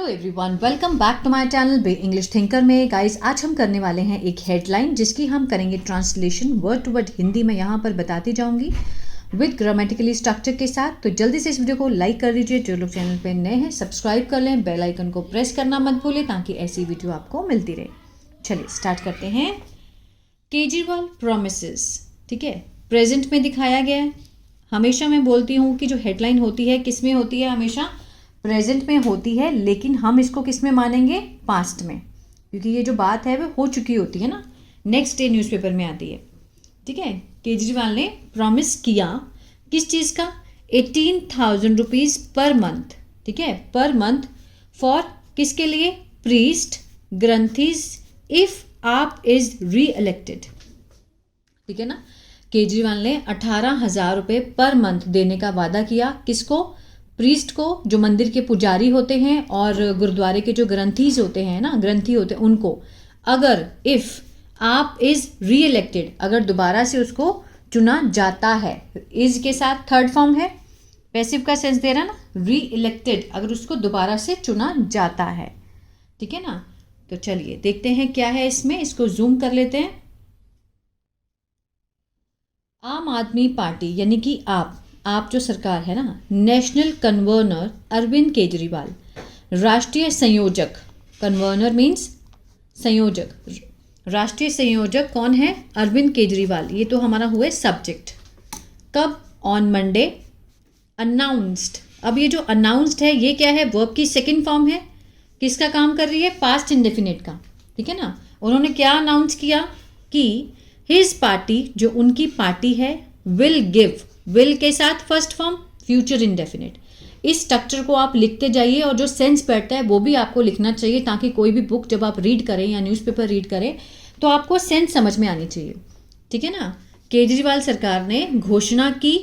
Hello everyone, welcome back to my channel be English thinker में। Guys, आज हम करने वाले हैं एक हेडलाइन जिसकी हम करेंगे translation word to word Hindi में यहाँ पर बताती जाऊंगी विद ग्रामेटिकली स्ट्रक्चर के साथ। तो जल्दी से इस वीडियो को लाइक कर दीजिए, जो लोग चैनल पे नए हैं सब्सक्राइब कर लें, बेल आइकन को प्रेस करना मत भूलें ताकि ऐसी वीडियो आपको मिलती रहे। चलिए स्टार्ट करते हैं। केजरीवाल प्रॉमिसेस, ठीक है, प्रेजेंट में दिखाया गया है। हमेशा मैं बोलती हूँ कि जो हेडलाइन होती है किस में होती है, हमेशा प्रेजेंट में होती है, लेकिन हम इसको किस में मानेंगे, पास्ट में, क्योंकि ये जो बात है वो हो चुकी होती है ना, नेक्स्ट डे न्यूज़पेपर में आती है। ठीक है, केजरीवाल ने प्रॉमिस किया किस चीज़ का, 18,000 रुपीज़ पर मंथ, ठीक है, पर मंथ फॉर किसके लिए, प्रीस्ट ग्रंथीज इफ आप इज री इलेक्टेड। ठीक है ना, केजरीवाल ने 18,000 रुपये पर मंथ देने का वादा किया, किसको, प्रीस्ट को, जो मंदिर के पुजारी होते हैं और गुरुद्वारे के जो ग्रंथीज होते हैं ना, ग्रंथी होते हैं उनको, अगर इफ़ आप इज री इलेक्टेड, अगर दोबारा से उसको चुना जाता है, इज के साथ थर्ड फॉर्म है, पैसिव का सेंस दे रहा ना, री इलेक्टेड, अगर उसको दोबारा से चुना जाता है। ठीक है ना, तो चलिए देखते हैं क्या है इसमें, इसको जूम कर लेते हैं। आम आदमी पार्टी यानी कि आप जो सरकार है ना, नेशनल कन्वर्नर अरविंद केजरीवाल, राष्ट्रीय संयोजक, कन्वर्नर मीन्स संयोजक, राष्ट्रीय संयोजक कौन है, अरविंद केजरीवाल, ये तो हमारा हुआ सब्जेक्ट। कब, ऑन मंडे, अनाउंस्ड। अब ये जो अनाउंस्ड है ये क्या है, वर्ब की सेकंड फॉर्म है, किसका काम कर रही है, पास्ट इंडेफिनिट का। ठीक है ना, उन्होंने क्या अनाउंस किया कि हिज पार्टी, जो उनकी पार्टी है, विल गिव, विल के साथ फर्स्ट फॉर्म फ्यूचर इंडेफिनिट। इस स्ट्रक्चर को आप लिखते जाइए और जो सेंस बैठता है वो भी आपको लिखना चाहिए, ताकि कोई भी बुक जब आप रीड करें या न्यूज़पेपर रीड करें तो आपको सेंस समझ में आनी चाहिए। ठीक है ना, केजरीवाल सरकार ने घोषणा की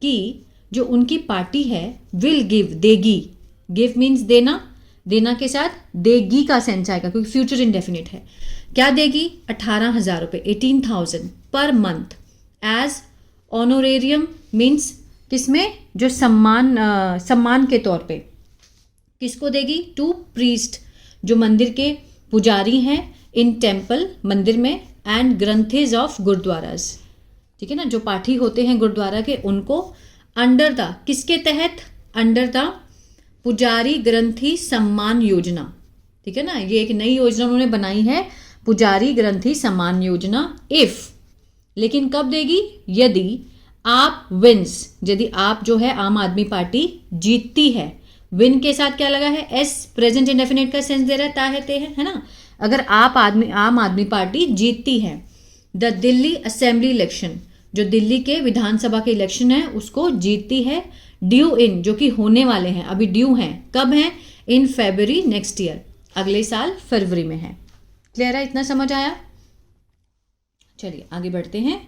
कि जो उनकी पार्टी है विल गिव, देगी, गिव मीन्स देना, देना के साथ देगी का सेंस आएगा क्योंकि फ्यूचर इंडेफिनिट है। क्या देगी, 18,000 रुपये, 18,000 per month as honorarium means किसमें, जो सम्मान के तौर पे, किसको देगी, टू प्रीस्ट, जो मंदिर के पुजारी हैं, इन टेम्पल, मंदिर में, एंड ग्रंथीज ऑफ गुरुद्वाराज। ठीक है ना, जो पाठी होते हैं गुरुद्वारा के, उनको अंडर द, किसके तहत, अंडर द पुजारी ग्रंथी सम्मान योजना। ठीक है ना, ये एक नई योजना उन्होंने बनाई है, पुजारी ग्रंथी सम्मान योजना। इफ, लेकिन कब देगी, यदि आप विन्स, यदि आप जो है आम आदमी पार्टी जीतती है, विन के साथ क्या लगा है, एस, प्रेजेंट इंडेफिनिट का सेंस दे रहा है, ता है, ते है ना, अगर आम आदमी पार्टी जीतती है द दिल्ली असेंबली इलेक्शन, जो दिल्ली के विधानसभा के इलेक्शन है उसको जीतती है, ड्यू इन, जो कि होने वाले हैं, अभी ड्यू हैं, कब हैं, इन फरवरी नेक्स्ट ईयर, अगले साल फरवरी में है। क्लियर है, इतना समझ आया। चलिए आगे बढ़ते हैं।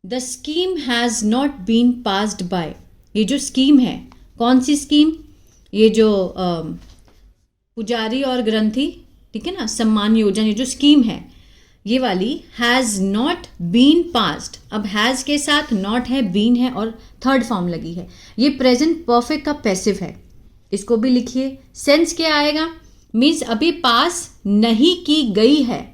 The scheme has not been passed by, ये जो स्कीम है, कौन सी स्कीम, ये जो पुजारी और ग्रंथी, ठीक है ना, सम्मान योजना, ये जो स्कीम है ये वाली, हैज़ नॉट बीन पास्ड। अब हैज़ के साथ नॉट है, बीन है और थर्ड फॉर्म लगी है, ये प्रेजेंट परफेक्ट का पैसिव है, इसको भी लिखिए। सेंस क्या आएगा, मीन्स अभी पास नहीं की गई है,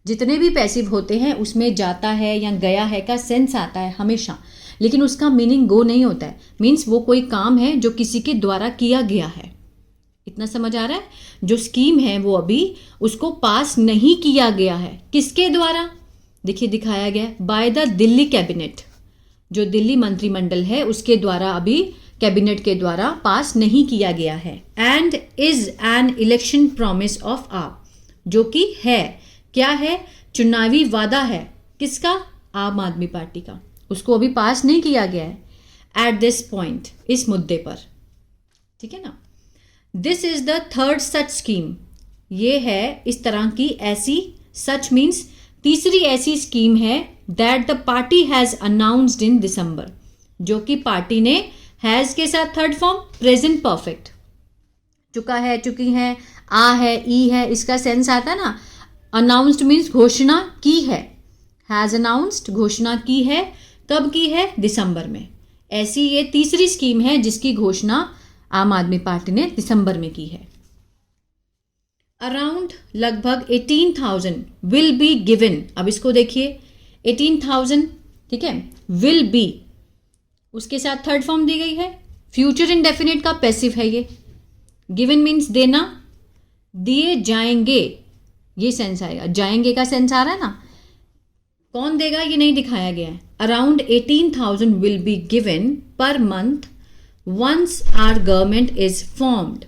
जितने भी पैसिव होते हैं उसमें जाता है या गया है का सेंस आता है हमेशा, लेकिन उसका मीनिंग गो नहीं होता है, मीन्स वो कोई काम है जो किसी के द्वारा किया गया है। इतना समझ आ रहा है, जो स्कीम है वो अभी उसको पास नहीं किया गया है, किसके द्वारा, देखिए दिखाया गया बाय द दिल्ली कैबिनेट, जो दिल्ली मंत्रिमंडल है उसके द्वारा अभी कैबिनेट के द्वारा पास नहीं किया गया है। And is an election promise of आप, जो कि है, क्या है, चुनावी वादा है, किसका, आम आदमी पार्टी का, उसको अभी पास नहीं किया गया है एट दिस पॉइंट, इस मुद्दे पर। ठीक है ना, this is the third such scheme, ये है इस तरह की ऐसी, सच मीन्स तीसरी ऐसी स्कीम है, that the party has announced in December, जो कि पार्टी ने, हैज के साथ थर्ड फॉर्म प्रेजेंट परफेक्ट, चुका है, चुकी है, आ है, ई है, इसका सेंस आता है ना, अनाउंस्ड मीन्स घोषणा की है, हैज अनाउंस्ड, घोषणा की है, कब की है, दिसंबर में। ऐसी ये तीसरी स्कीम है जिसकी घोषणा आम आदमी पार्टी ने दिसंबर में की है। अराउंड लगभग 18,000 विल बी गिवन। अब इसको देखिए 18,000, ठीक है, विल बी, उसके साथ थर्ड फॉर्म दी गई है, फ्यूचर इंडेफिनिट का पैसिव है ये। गिवन मीन्स देना, दिए जाएंगे ये सेंस आएगा, जाएंगे का सेंस आ रहा है ना, कौन देगा ये नहीं दिखाया गया है। Around 18,000 will be given per month once our government is formed.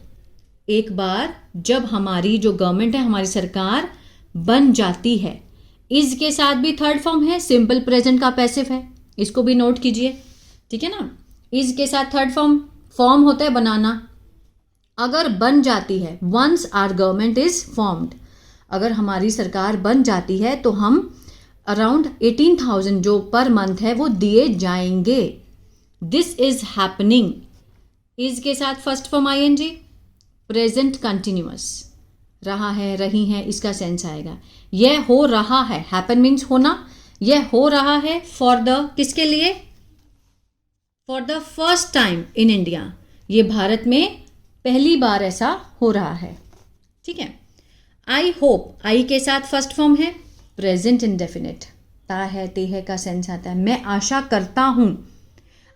एक बार जब हमारी जो गवर्नमेंट है, हमारी सरकार बन जाती है। इज के साथ भी थर्ड फॉर्म है, सिंपल प्रेजेंट का पैसिव है, इसको भी नोट कीजिए, ठीक है ना। इज के साथ थर्ड फॉर्म होता है बनाना। अगर बन जाती है, once our government is formed, अगर हमारी सरकार बन जाती है तो हम अराउंड 18,000 जो पर मंथ है वो दिए जाएंगे। दिस इज हैपनिंग, इज के साथ first form ING, present continuous, रहा है, रही है, इसका सेंस आएगा। यह हो रहा है, हैपन मीन्स होना, यह हो रहा है फॉर द, किसके लिए, for the first time in India, ये भारत में पहली बार ऐसा हो रहा है, ठीक है। आई होप, आई के साथ फर्स्ट फॉर्म है, प्रेजेंट इंडेफिनिट, ता है, ते है का सेंस आता है। मैं आशा करता हूँ,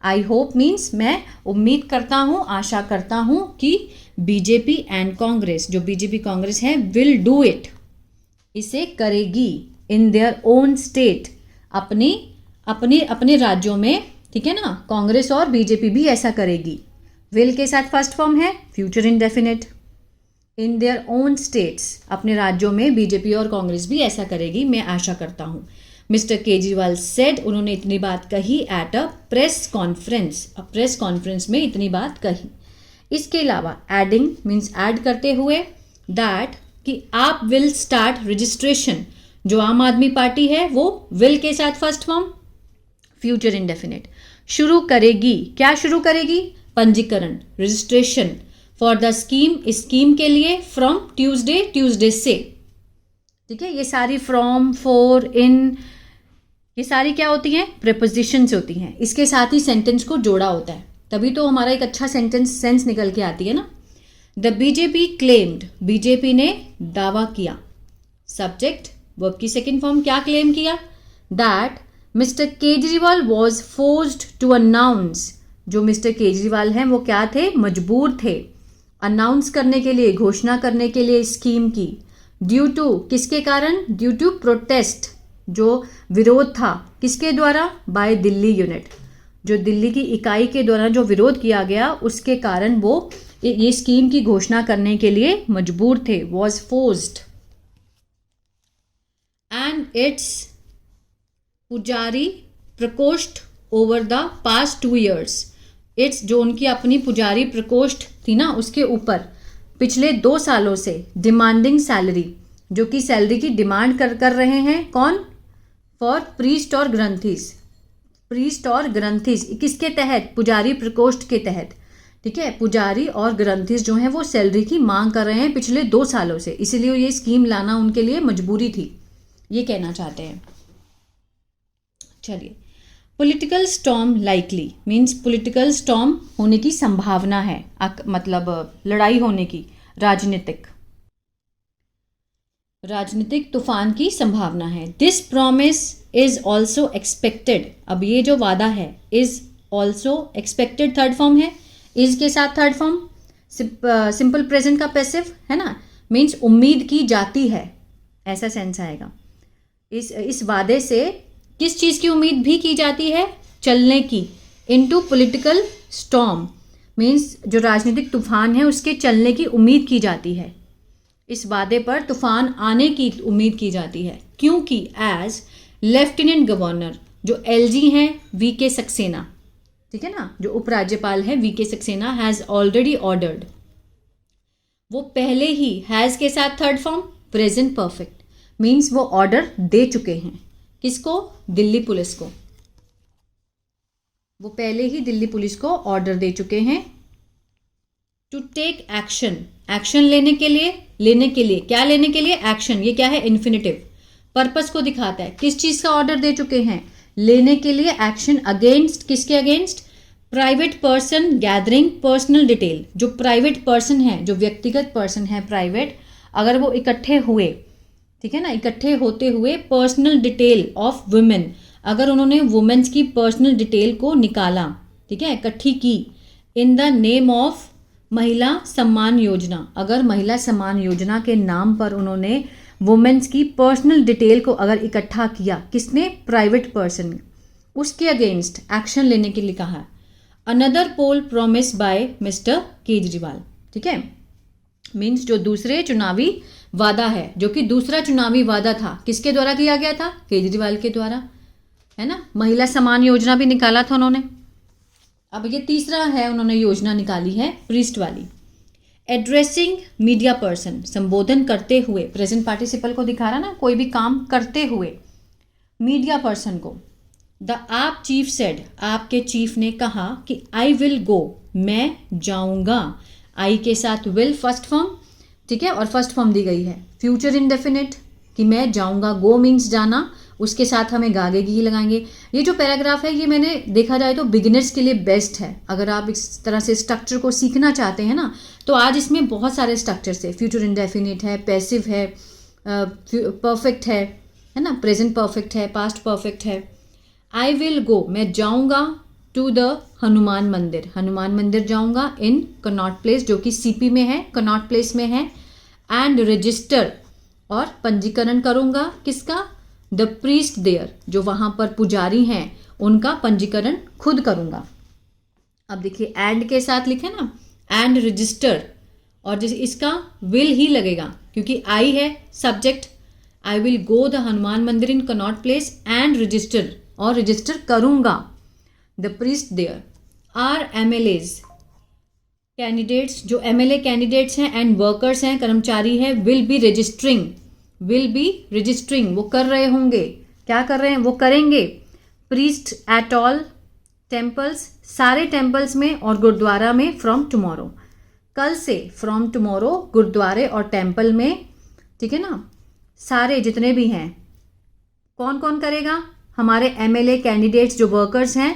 आई होप मीन्स मैं उम्मीद करता हूँ, आशा करता हूँ कि बीजेपी एंड कांग्रेस, जो बीजेपी कांग्रेस है, विल डू इट, इसे करेगी, इन देयर ओन स्टेट, अपने राज्यों में, ठीक है ना, कांग्रेस और बीजेपी भी ऐसा करेगी। विल के साथ फर्स्ट फॉर्म है, future indefinite, in their own states, अपने राज्यों में बीजेपी और कांग्रेस भी ऐसा करेगी, मैं आशा करता हूँ। मिस्टर केजरीवाल सेड, उन्होंने इतनी बात कही एट अ प्रेस कॉन्फ्रेंस में इतनी बात कही। इसके अलावा एडिंग मीन्स ऐड करते हुए, दैट कि आप विल स्टार्ट रजिस्ट्रेशन, जो आम आदमी पार्टी है वो विल के साथ फर्स्ट फॉर्म, फ्यूचर इंडेफिनिट, शुरू करेगी, क्या शुरू करेगी, पंजीकरण, रजिस्ट्रेशन फॉर द स्कीम, इस स्कीम के लिए, फ्रॉम ट्यूसडे से, ठीक है। ये सारी फ्रॉम, फॉर, इन, ये सारी क्या होती हैं, प्रेपोजिशंस होती हैं, इसके साथ ही सेंटेंस को जोड़ा होता है, तभी तो हमारा एक अच्छा सेंस निकल के आती है ना। द बीजेपी क्लेम्ड, बीजेपी ने दावा किया, सब्जेक्ट वर्ब की सेकेंड फॉर्म, क्या क्लेम किया, that mister Kejriwal was forced to announce, जो मिस्टर केजरीवाल हैं वो क्या थे, मजबूर थे अनाउंस करने के लिए, घोषणा करने के लिए स्कीम की, ड्यू टू, किसके कारण, ड्यू टू प्रोटेस्ट, जो विरोध था, किसके द्वारा, बाय दिल्ली यूनिट, जो दिल्ली की इकाई के द्वारा जो विरोध किया गया, उसके कारण वो ये स्कीम की घोषणा करने के लिए मजबूर थे, वॉज फोर्स्ड। एंड इट्स पुजारी प्रकोष्ठ over the past 2 years, it's, जो उनकी अपनी पुजारी प्रकोष्ठ थी ना, उसके ऊपर पिछले 2 सालों से डिमांडिंग सैलरी, जो कि सैलरी की डिमांड कर रहे हैं, कौन, फॉर प्रीस्ट और ग्रंथीस, प्रीस्ट और ग्रंथीस, किसके तहत, पुजारी प्रकोष्ठ के तहत, ठीक है। पुजारी और ग्रंथीस जो हैं वो सैलरी की मांग कर रहे हैं पिछले 2 सालों से, इसीलिए ये स्कीम लाना उनके लिए मजबूरी थी, ये कहना चाहते हैं। चलिए, political storm likely means political storm होने की संभावना है, मतलब लड़ाई होने की, राजनीतिक तूफान की संभावना है। This promise is also expected, अब ये जो वादा है, is also expected third form है, इज के साथ थर्ड फॉर्म, सिंपल प्रेजेंट का पैसिव है ना, मीन्स उम्मीद की जाती है, ऐसा सेंस आएगा। इस वादे से किस चीज़ की उम्मीद भी की जाती है, चलने की, इनटू पॉलिटिकल स्टॉर्म मीन्स जो राजनीतिक तूफान है उसके चलने की उम्मीद की जाती है, इस वादे पर तूफान आने की उम्मीद की जाती है, क्योंकि एज लेफ्टिनेंट गवर्नर, जो एलजी हैं वीके सक्सेना, ठीक है ना, जो उपराज्यपाल है VK Saxena, has already ordered, वो पहले ही, हैज़ के साथ third form, present perfect means वो ऑर्डर दे चुके हैं, किसको, दिल्ली पुलिस को, वो पहले ही दिल्ली पुलिस को ऑर्डर दे चुके हैं, टू टेक एक्शन, एक्शन लेने के लिए, क्या लेने के लिए, एक्शन, ये क्या है, इन्फिनिटिव, पर्पस को दिखाता है, किस चीज़ का ऑर्डर दे चुके हैं, लेने के लिए एक्शन, अगेंस्ट, किसके against, private person gathering personal detail, जो प्राइवेट पर्सन है, जो व्यक्तिगत पर्सन है प्राइवेट, अगर वो इकट्ठे हुए, ठीक है ना, इकट्ठे होते हुए पर्सनल डिटेल ऑफ वुमेन, अगर उन्होंने वुमेन्स की पर्सनल डिटेल को निकाला, ठीक है, इकट्ठी की, इन द नेम ऑफ महिला सम्मान योजना, अगर महिला सम्मान योजना के नाम पर उन्होंने वुमेन्स की पर्सनल डिटेल को अगर इकट्ठा किया, किसने, प्राइवेट पर्सन, उसके अगेंस्ट एक्शन लेने के लिए कहा। अनदर पोल प्रोमिस बाय मिस्टर केजरीवाल, ठीक है, मीन्स जो दूसरे चुनावी वादा है, जो कि दूसरा चुनावी वादा था, किसके द्वारा किया गया था, केजरीवाल के द्वारा, है ना, महिला सम्मान योजना भी निकाला था उन्होंने। अब ये तीसरा है, उन्होंने योजना निकाली है प्रीस्ट वाली। एड्रेसिंग मीडिया पर्सन, संबोधन करते हुए, प्रेजेंट पार्टिसिपल को दिखा रहा ना, कोई भी काम करते हुए मीडिया पर्सन को। द आप चीफ सेड, आपके चीफ ने कहा कि आई विल गो, मैं जाऊंगा, आई के साथ विल फर्स्ट फॉर्म, ठीक है, और फर्स्ट फॉर्म दी गई है फ्यूचर इंडेफिनिट कि मैं जाऊंगा, गो मीन्स जाना, उसके साथ हमें गागे की लगाएंगे। ये जो पैराग्राफ है ये मैंने देखा जाए तो बिगिनर्स के लिए बेस्ट है। अगर आप इस तरह से स्ट्रक्चर को सीखना चाहते हैं ना, तो आज इसमें बहुत सारे स्ट्रक्चर्स है, फ्यूचर इंडेफिनिट है, पैसिव है, परफेक्ट है ना, प्रेजेंट परफेक्ट है, पास्ट परफेक्ट है। आई विल गो, मैं जाऊंगा, टू द हनुमान मंदिर, हनुमान मंदिर जाऊंगा, इन कनॉट प्लेस, जो कि सीपी में है, कनॉट प्लेस में है, एंड रजिस्टर, और पंजीकरण करूंगा, किसका, द प्रीस्ट देयर, जो वहां पर पुजारी हैं उनका पंजीकरण खुद करूंगा। अब देखिए एंड के साथ लिखे ना, एंड रजिस्टर, और जैसे इसका विल ही लगेगा क्योंकि आई है subject. I will go the Hanuman mandir in Connaught Place and register, और रजिस्टर करूंगा the priest there. Are MLAs candidates, जो MLA कैंडिडेट्स हैं एंड वर्कर्स हैं, कर्मचारी हैं, विल बी रजिस्टरिंग, वो कर रहे होंगे, क्या कर रहे हैं, वो करेंगे, प्रीस्ट एट ऑल टेम्पल्स, सारे टेम्पल्स में और गुरुद्वारा में, फ्रॉम टुमारो, कल से, फ्रॉम टुमारो गुरुद्वारे और टेम्पल में, ठीक है ना, सारे जितने भी हैं, कौन कौन करेगा, हमारे MLA कैंडिडेट्स जो वर्कर्स हैं,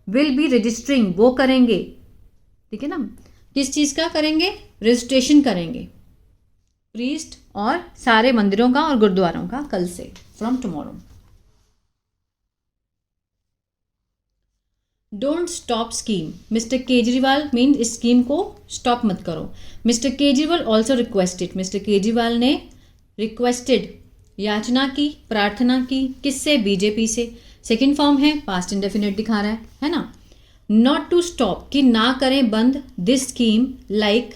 विल बी रजिस्टरिंग, वो करेंगे, ठीक है ना, किस चीज़ का करेंगे, रजिस्ट्रेशन करेंगे, प्रीस्ट और सारे मंदिरों का और गुरुद्वारों का, कल से, from tomorrow. Don't stop scheme, mister Kejriwal mean इस स्कीम को स्टॉप मत करो। Mister Kejriwal also requested, mister Kejriwal ने रिक्वेस्टेड, याचना की, प्रार्थना की, किससे, बीजेपी से, सेकेंड फॉर्म है, पास्ट इंडेफिनिट दिखा रहा है ना। नॉट टू स्टॉप, कि ना करें बंद, this scheme like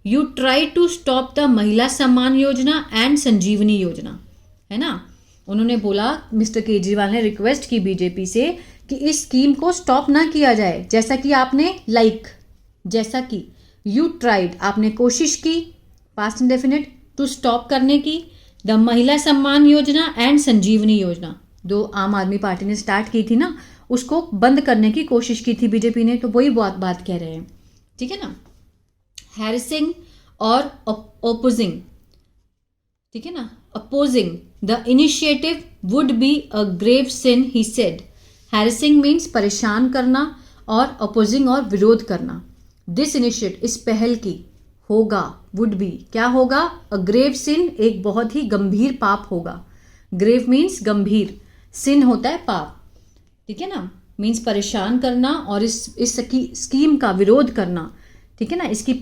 you try to stop the Mahila Samman योजना एंड संजीवनी योजना, है ना। उन्होंने बोला, मिस्टर केजरीवाल ने रिक्वेस्ट की बीजेपी से कि इस स्कीम को स्टॉप ना किया जाए, जैसा कि आपने जैसा कि यू ट्राइड, आपने कोशिश की, पास्ट इंडेफिनिट, टू स्टॉप करने की, द महिला सम्मान योजना एंड संजीवनी योजना, जो आम आदमी पार्टी ने स्टार्ट की थी ना, उसको बंद करने की कोशिश की थी बीजेपी ने, तो वही बात कह रहे हैं, ठीक है ना। हैरिसिंग और ओपोजिंग, ठीक है ना, opposing the initiative would be a grave sin, he said. Harassing means परेशान करना, और अपोजिंग और विरोध करना। दिस इनिशिएटिव, इस पहल की, होगा, वुड बी, क्या होगा, अ ग्रेव सिन, एक बहुत ही गंभीर पाप होगा। ग्रेव मीन्स गंभीर, सिन होता है पाप, ठीक है ना, मीन्स परेशान करना और इस स्कीम का विरोध करना, ठीक है ना, इसकी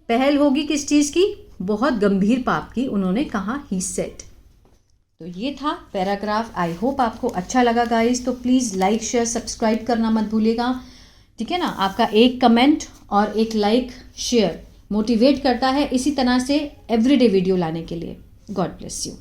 पहल होगी किस चीज़ की, बहुत गंभीर पाप की, उन्होंने कहा, ही सेड। तो ये था पैराग्राफ। आई होप आपको अच्छा लगा गाइस, तो प्लीज़ लाइक शेयर सब्सक्राइब करना मत भूलिएगा, ठीक है ना। आपका एक कमेंट और एक लाइक शेयर मोटिवेट करता है इसी तरह से एवरीडे वीडियो लाने के लिए। God bless you.